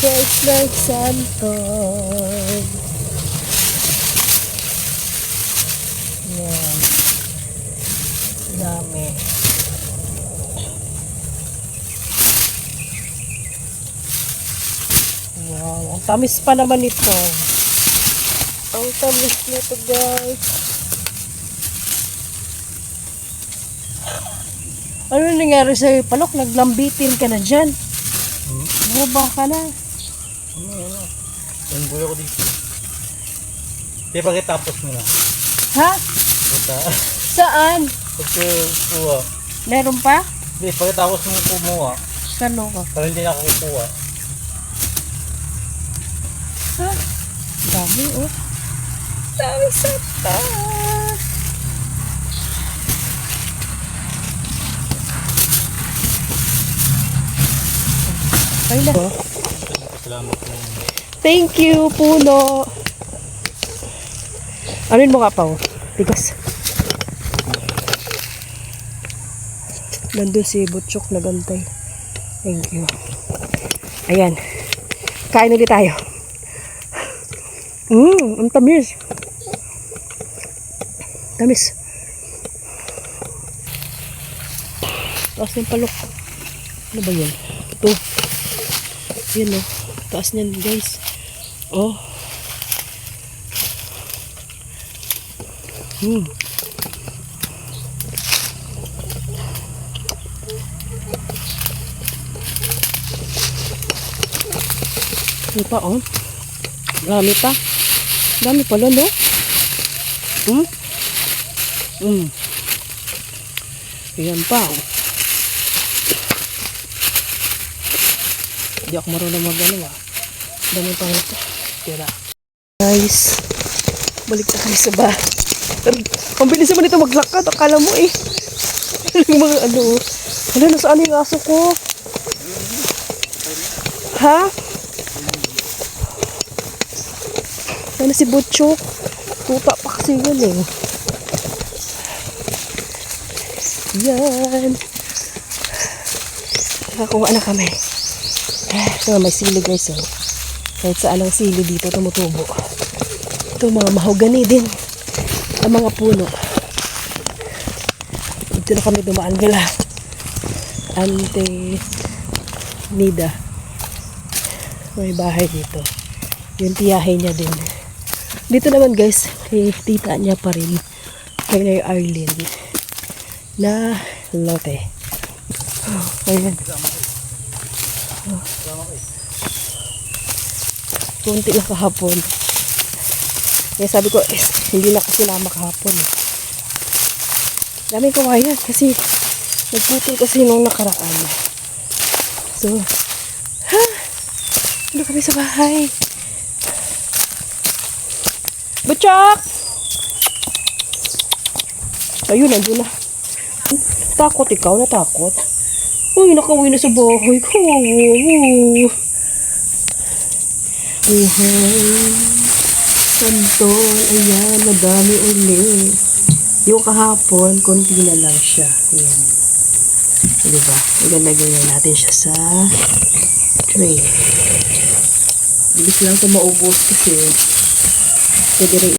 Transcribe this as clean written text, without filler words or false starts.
fresh like santon. Yan. Dami. Wow, ang tamis pa naman ito. Ang tamis nito, guys. Ano nangyari sa'yo, Palok? Naglambitin ka na dyan. Baba ka na. Ano? Yung bulo ko dito. Di pagkatapos mo na. Ha? Puta. Saan? Pagkukuha. Meron pa? Di pagkatapos mo kumuha. Kano ka? Para hindi na ako kukuha. Ha? Dami, oh. Dami sata. Ay na. Salamat mo. Thank you, puno. Amin mo nga pa, oh. Tigas. Nandun si Butchok nagantay. Thank you. Ayan. Kain ulit tayo. Ang tamis. Tamis. Taas ng Palok. Ano ba yun? Ito. Yan, oh. Taas niyan, guys. Oh. Ano pa, oh? Dami pa. Dami pala, no? Ayan pa, oh. Hindi ako marunong mag-ano, ah. Dami pa ito. Tira. Guys, balik na kami sa bahay. Ang bilis naman ito maglakad. Akala mo, eh. Yung mga ano, ano, nasaan yung aso ko? Ha? Ano si Butchok? Tuta pa kasi yun, eh. Yan. Nakakuha na kami. So, may sili, guys, oh. Kahit saan ang sili dito tumutubo. Ito mga mahogani din. Ang mga puno. Dito na kami dumaan nila. Ante Nida. May bahay dito. Yung tiyahe niya din. Dito naman, guys, kay tita niya pa rin. Kay na yung Arlene. Na lote. Oh, ayan. Oh. Kunti lang kahapon. Kaya sabi ko, hindi na kasi lama kahapon. Daming kawayan kasi nagputol kasi nung nakaraan. So, ha? Ano kami sa bahay? Butchok! Ayun, nandun na. Takot ikaw? Natakot? Uy, nakauwi na sa bahay ko. Santon, ayan, madami uli. Yung kahapon, konti na lang siya. Ayan. Diba? Ilalagay na natin siya sa tray. Bilis lang ito maubos kasi pwede rin